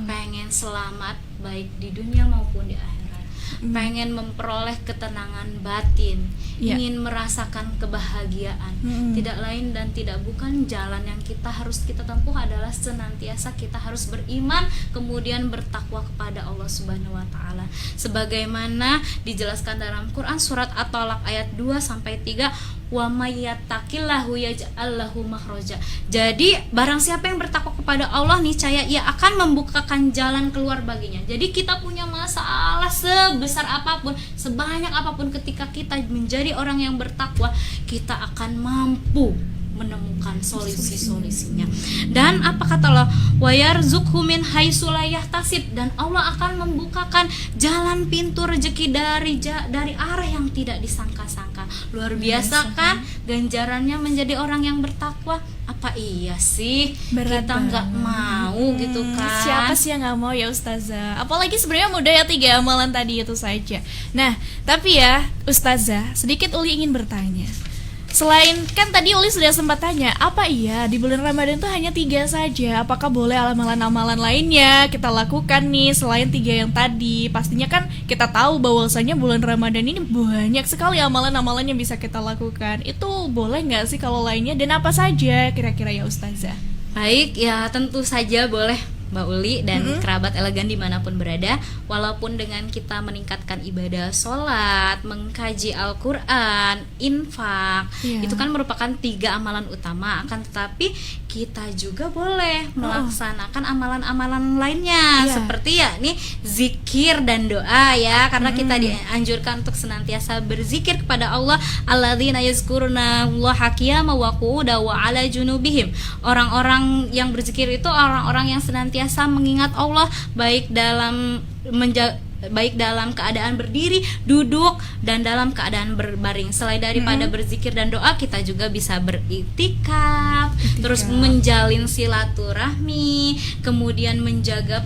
pengen selamat baik di dunia maupun di akhirat, pengen memperoleh ketenangan batin, ingin merasakan kebahagiaan. Tidak lain dan tidak bukan, jalan yang harus kita tempuh adalah senantiasa kita harus beriman, kemudian bertakwa kepada Allah Subhanahu wa taala. Sebagaimana dijelaskan dalam Quran surat At-Talaq ayat 2-3, wa may yattaqillahu yaj'al lahu makhraja. Jadi barang siapa yang bertakwa kepada Allah, niscaya ia akan membukakan jalan keluar baginya. Jadi kita punya masalah sebesar apapun, sebanyak apapun, ketika kita menjadi orang yang bertakwa, kita akan mampu menemukan solusi-solusinya. Dan apa kata Allah? Wa yarzuqhu min haitsu la yahtasib, dan Allah akan membukakan jalan pintu rezeki dari arah yang tidak disangka-sangka. Luar biasa kan ganjarannya menjadi orang yang bertakwa? Apa iya sih kita nggak mau gitu kan? Siapa sih yang nggak mau ya Ustazah? Apalagi sebenarnya mudah ya 3 amalan tadi itu saja. Nah, tapi ya Ustazah, sedikit Uli ingin bertanya. Selain kan tadi Uli sudah sempat tanya, apa iya di bulan Ramadan tuh hanya 3 saja? Apakah boleh amalan-amalan lainnya kita lakukan nih selain 3 yang tadi? Pastinya kan kita tahu bahwasanya bulan Ramadan ini banyak sekali amalan-amalan yang bisa kita lakukan. Itu boleh nggak sih kalau lainnya, dan apa saja kira-kira ya Ustazah? Baik, ya tentu saja boleh Mbak Uli dan kerabat elegan dimanapun berada. Walaupun dengan kita meningkatkan ibadah sholat, mengkaji Al-Quran, infak, itu kan merupakan 3 amalan utama. Akan tetapi kita juga boleh melaksanakan amalan-amalan lainnya, seperti ya nih zikir dan doa ya, karena kita dianjurkan untuk senantiasa berzikir kepada Allah. Alladzina yazkuruna Allaha qiyaman wa qu'udan wa 'ala junubihim. Orang-orang yang berzikir itu orang-orang yang senantiasa mengingat Allah, baik dalam keadaan berdiri, duduk, dan dalam keadaan berbaring. Selain daripada berzikir dan doa, kita juga bisa beriktikaf, terus menjalin silaturahmi, kemudian menjaga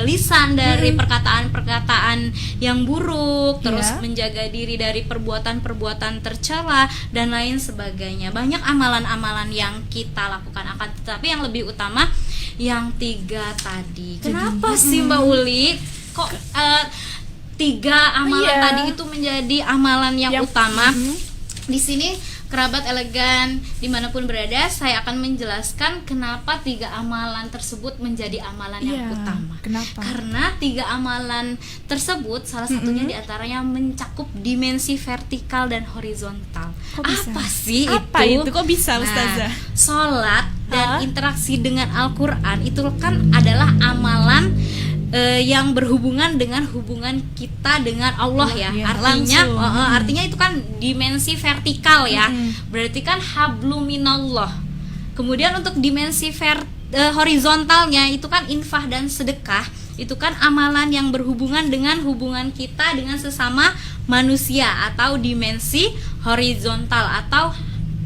lisan dari perkataan-perkataan yang buruk, terus menjaga diri dari perbuatan-perbuatan tercela dan lain sebagainya. Banyak amalan-amalan yang kita lakukan, akan tetapi yang lebih utama yang 3 tadi. Kenapa sih Mbak Uli kok 3 amalan tadi itu menjadi amalan yang utama? Di sini kerabat elegan dimanapun berada, saya akan menjelaskan kenapa 3 amalan tersebut menjadi amalan yang utama. Kenapa? Karena 3 amalan tersebut salah satunya diantaranya mencakup dimensi vertikal dan horizontal. Apa sih itu? Kok bisa Ustazah? Sholat dan interaksi dengan Al-Quran itu kan adalah amalan yang berhubungan dengan hubungan kita dengan Allah ya. Artinya itu kan dimensi vertikal ya. Berarti kan hablum minallah. Kemudian untuk dimensi horizontalnya itu kan infah dan sedekah. Itu kan amalan yang berhubungan dengan hubungan kita dengan sesama manusia, atau dimensi horizontal atau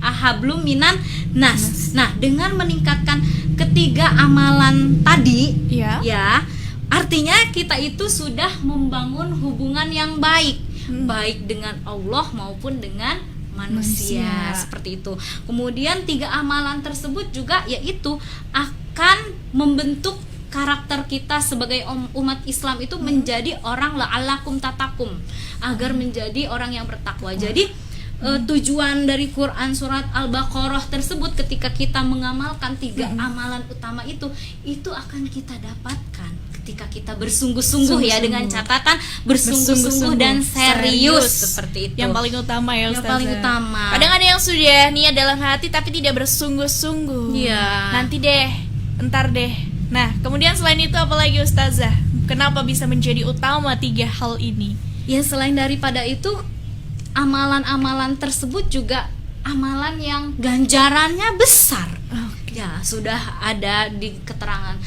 hablum minan nas. Nah, dengan meningkatkan ketiga amalan tadi ya, artinya kita itu sudah membangun hubungan yang baik, baik dengan Allah maupun dengan manusia. Seperti itu. Kemudian 3 amalan tersebut juga yaitu akan membentuk karakter kita sebagai umat Islam itu menjadi orang la'allakum tatakum, agar menjadi orang yang bertakwa. Jadi tujuan dari Quran surat Al-Baqarah tersebut, ketika kita mengamalkan 3 amalan utama itu akan kita dapatkan ketika kita bersungguh-sungguh ya, dengan catatan bersungguh-sungguh dan serius, seperti itu. Yang paling utama ya Ustazah. Yang paling utama. Kadang ada yang sudah niat dalam hati tapi tidak bersungguh-sungguh. Nanti deh, entar deh. Nah, kemudian selain itu apalagi Ustazah? Kenapa bisa menjadi utama 3 hal ini? Ya, selain daripada itu, amalan-amalan tersebut juga amalan yang ganjarannya besar. Ya, sudah ada di keterangan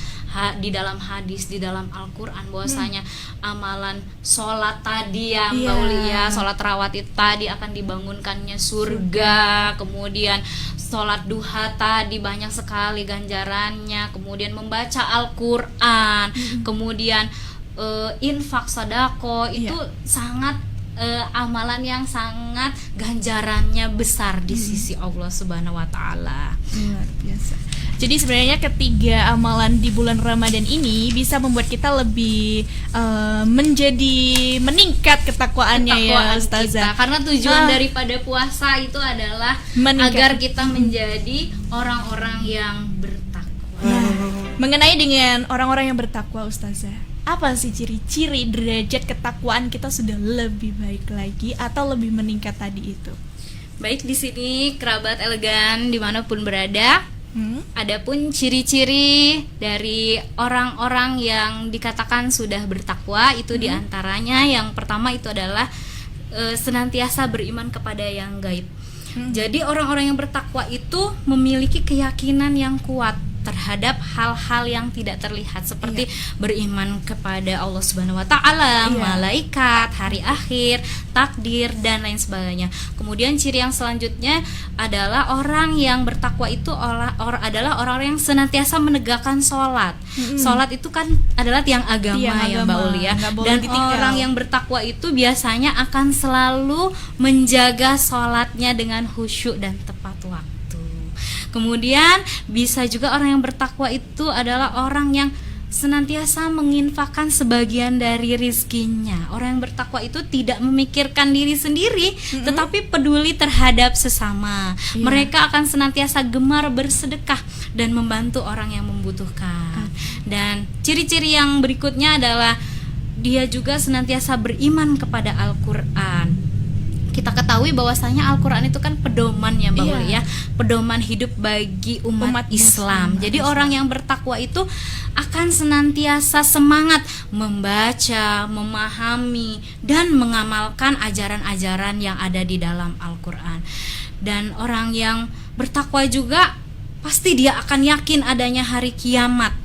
di dalam hadis, di dalam Al-Quran bahwasanya amalan sholat tadi ya Mbak Uli ya, sholat rawatib tadi akan dibangunkannya surga. Kemudian sholat duha tadi banyak sekali ganjarannya. Kemudian membaca Al-Quran, kemudian infak sedekah itu sangat amalan yang sangat ganjarannya besar di sisi Allah Subhanahu wa taala. Luar biasa. Jadi sebenarnya ketiga amalan di bulan Ramadan ini bisa membuat kita lebih meningkat ketakwaannya ya Ustazah. Karena tujuan daripada puasa itu adalah agar kita menjadi orang-orang yang bertakwa. Mengenai dengan orang-orang yang bertakwa Ustazah, apa sih ciri-ciri derajat ketakwaan kita sudah lebih baik lagi atau lebih meningkat tadi itu? Baik, di sini kerabat elegan dimanapun berada, adapun ciri-ciri dari orang-orang yang dikatakan sudah bertakwa itu diantaranya yang pertama itu adalah senantiasa beriman kepada yang gaib. Jadi orang-orang yang bertakwa itu memiliki keyakinan yang kuat terhadap hal-hal yang tidak terlihat seperti beriman kepada Allah Subhanahu wa taala, malaikat, hari akhir, takdir dan lain sebagainya. Kemudian ciri yang selanjutnya adalah orang yang bertakwa itu adalah orang-orang yang senantiasa menegakkan sholat. Sholat itu kan adalah tiang agama, ya Mbak Uli ya. Dan orang yang bertakwa itu biasanya akan selalu menjaga sholatnya dengan khusyuk dan tepat waktu. Kemudian bisa juga orang yang bertakwa itu adalah orang yang senantiasa menginfakkan sebagian dari rizkinya. Orang yang bertakwa itu tidak memikirkan diri sendiri, tetapi peduli terhadap sesama. Mereka akan senantiasa gemar bersedekah dan membantu orang yang membutuhkan. Dan ciri-ciri yang berikutnya adalah dia juga senantiasa beriman kepada Al-Quran. Kita ketahui bahwasanya Al-Quran itu kan pedoman ya Mbak Uli ya, pedoman hidup bagi umat Islam. Jadi orang yang bertakwa itu akan senantiasa semangat membaca, memahami, dan mengamalkan ajaran-ajaran yang ada di dalam Al-Quran. Dan orang yang bertakwa juga pasti dia akan yakin adanya hari kiamat.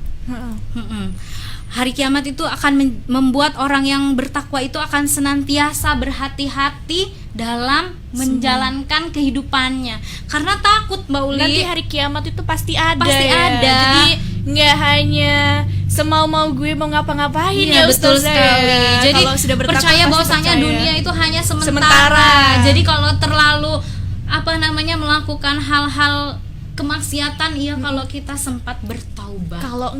Hari kiamat itu akan membuat orang yang bertakwa itu akan senantiasa berhati-hati dalam menjalankan kehidupannya, karena takut Mbak Uli. Nanti hari kiamat itu pasti ada. Jadi nggak hanya semau-mau gue mau ngapa-ngapain ya betul Ustazah. sekali. Jadi kalau sudah bertakwa, percaya bahwasanya dunia itu hanya sementara. Jadi kalau terlalu melakukan hal-hal kemaksiatan, kalau kita sempat bertaubat. Kalau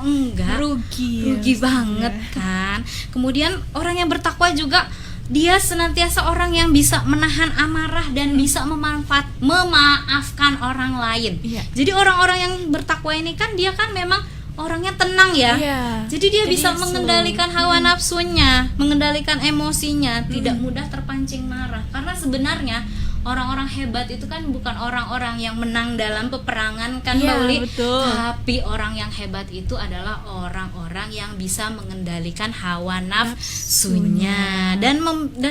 enggak rugi banget kan. Kemudian orang yang bertakwa juga dia senantiasa orang yang bisa menahan amarah dan bisa memaafkan orang lain. Jadi orang-orang yang bertakwa ini kan dia kan memang orangnya tenang ya. Jadi dia bisa mengendalikan hawa nafsunya, mengendalikan emosinya, tidak mudah terpancing marah. Karena sebenarnya orang-orang hebat itu kan bukan orang-orang yang menang dalam peperangan kan Mbak Uli, tapi orang yang hebat itu adalah orang-orang yang bisa mengendalikan hawa nafsunya dan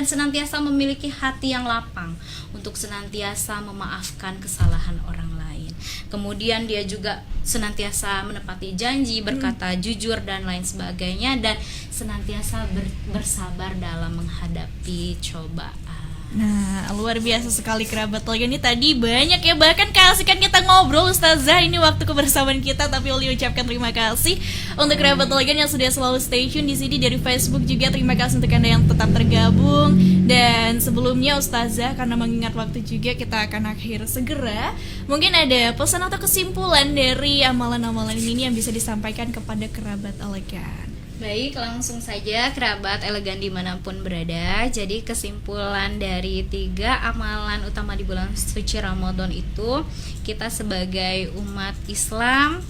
senantiasa memiliki hati yang lapang untuk senantiasa memaafkan kesalahan orang lain. Kemudian dia juga senantiasa menepati janji, berkata jujur dan lain sebagainya, dan senantiasa bersabar dalam menghadapi cobaan. Nah, luar biasa sekali kerabat Telegan ini tadi banyak ya, bahkan keasikan kita ngobrol Ustazah. Ini waktu kebersamaan kita, tapi Uli ucapkan terima kasih untuk kerabat Telegan yang sudah selalu stay tune di sini dari Facebook juga. Terima kasih untuk Anda yang tetap tergabung. Dan sebelumnya Ustazah, karena mengingat waktu juga kita akan akhir segera, mungkin ada pesan atau kesimpulan dari amalan-amalan ini yang bisa disampaikan kepada kerabat Elegan. Baik, langsung saja kerabat elegan dimanapun berada. Jadi kesimpulan dari 3 amalan utama di bulan suci Ramadan itu, kita sebagai umat Islam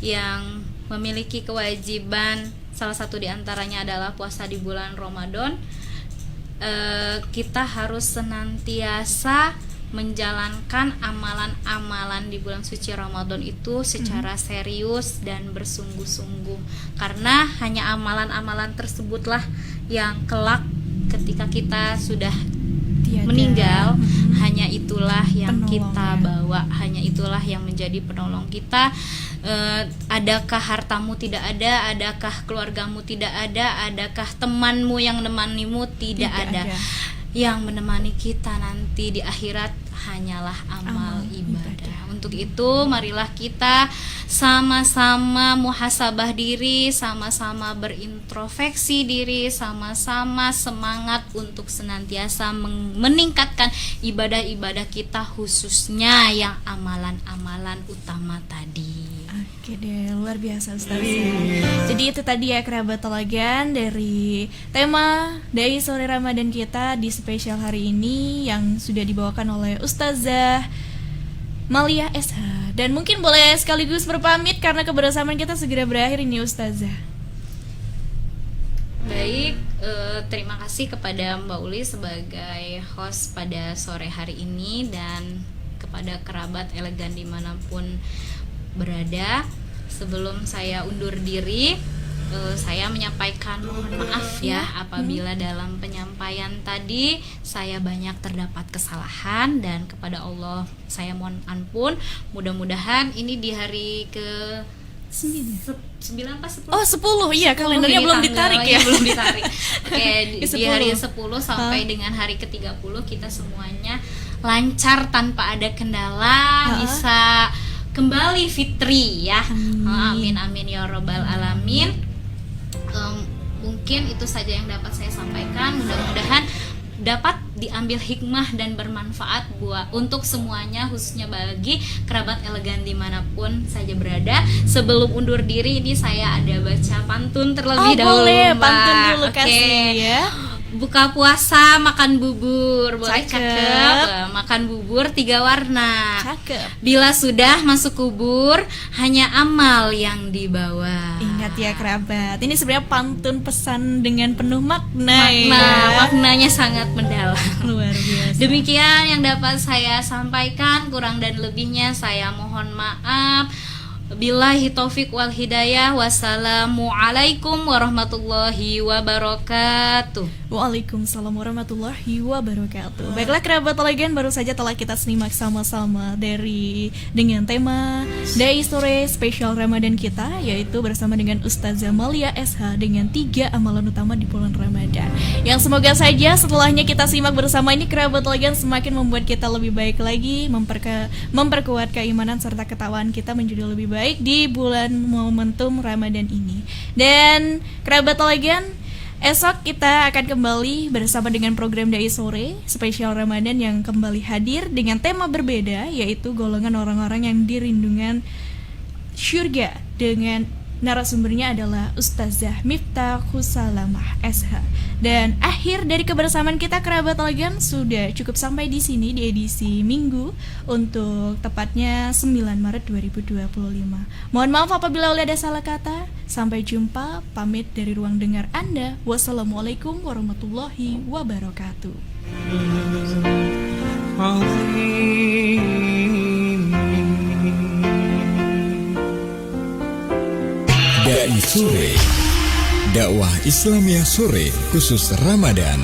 yang memiliki kewajiban, salah satu diantaranya adalah puasa di bulan Ramadan, kita harus senantiasa menjalankan amalan-amalan di bulan suci Ramadan itu secara serius dan bersungguh-sungguh, karena hanya amalan-amalan tersebutlah yang kelak ketika kita sudah meninggal, hanya itulah yang kita bawa, hanya itulah yang menjadi penolong kita. Adakah hartamu tidak ada, adakah keluargamu tidak ada, adakah temanmu yang menemanimu tidak ada. Yang menemani kita nanti di akhirat hanyalah amal ibadah. Untuk itu marilah kita sama-sama muhasabah diri, sama-sama berintrospeksi diri, sama-sama semangat untuk senantiasa meningkatkan ibadah-ibadah kita, khususnya yang amalan-amalan utama tadi. Oke deh, luar biasa Ustazah. Jadi itu tadi ya kerabat Telegan dari tema Dai Sore Ramadan kita di spesial hari ini yang sudah dibawakan oleh Ustazah Malia SH. Dan mungkin boleh sekaligus berpamit karena kebersamaan kita segera berakhir ini Ustazah. Baik, terima kasih kepada Mbak Uli sebagai host pada sore hari ini, dan kepada kerabat elegan dimanapun berada. Sebelum saya undur diri, saya menyampaikan mohon maaf ya apabila dalam penyampaian tadi saya banyak terdapat kesalahan, dan kepada Allah saya mohon ampun. Mudah-mudahan ini di hari ke 9 apa 10? Oh 10, iya kalendernya belum ditarik ya. Belum ditarik. Oke, di 10. hari 10 sampai dengan hari ke-30 kita semuanya lancar tanpa ada kendala, bisa kembali fitri ya. Amin amin ya robbal alamin. Mungkin itu saja yang dapat saya sampaikan. Mudah-mudahan dapat diambil hikmah dan bermanfaat untuk semuanya, khususnya bagi kerabat elegan dimanapun saja berada. Sebelum undur diri ini saya ada baca pantun terlebih dahulu. Boleh, Mbak. pantun dulu Oke. kasih ya. Buka puasa makan bubur, boleh Cakep. cakep. Makan bubur 3 warna. Cakep. Bila sudah masuk kubur, hanya amal yang dibawa. Ingat ya kerabat, ini sebenarnya pantun pesan dengan penuh makna Maknanya sangat mendalam. luar biasa. Demikian yang dapat saya sampaikan, kurang dan lebihnya saya mohon maaf. Billahi taufik wal hidayah. Wassalamualaikum warahmatullahi wabarakatuh. Waalaikumsalam warahmatullahi wabarakatuh. Baiklah kerabat elegan, baru saja telah kita simak sama-sama dengan tema Dai Sore spesial Ramadan kita, yaitu bersama dengan Ustazah Malia SH dengan 3 amalan utama di bulan Ramadan. Yang semoga saja setelahnya kita simak bersama ini kerabat elegan semakin membuat kita lebih baik lagi, memperkuat keimanan serta ketakwaan kita menjadi lebih baik di bulan momentum Ramadan ini. Dan kerabat elegan, esok kita akan kembali bersama dengan program Dai Sore spesial Ramadan yang kembali hadir dengan tema berbeda, yaitu golongan orang-orang yang dirindungan syurga, dengan narasumbernya adalah Ustazah Miftah Khusalamah SH. Dan akhir dari kebersamaan kita kerabat elegan sudah cukup sampai di sini di edisi Minggu untuk tepatnya 9 Maret 2025. Mohon maaf apabila ada salah kata. Sampai jumpa, pamit dari ruang dengar Anda. Wassalamualaikum warahmatullahi wabarakatuh. Dai Sore, dakwah Islamiyah sore khusus Ramadan.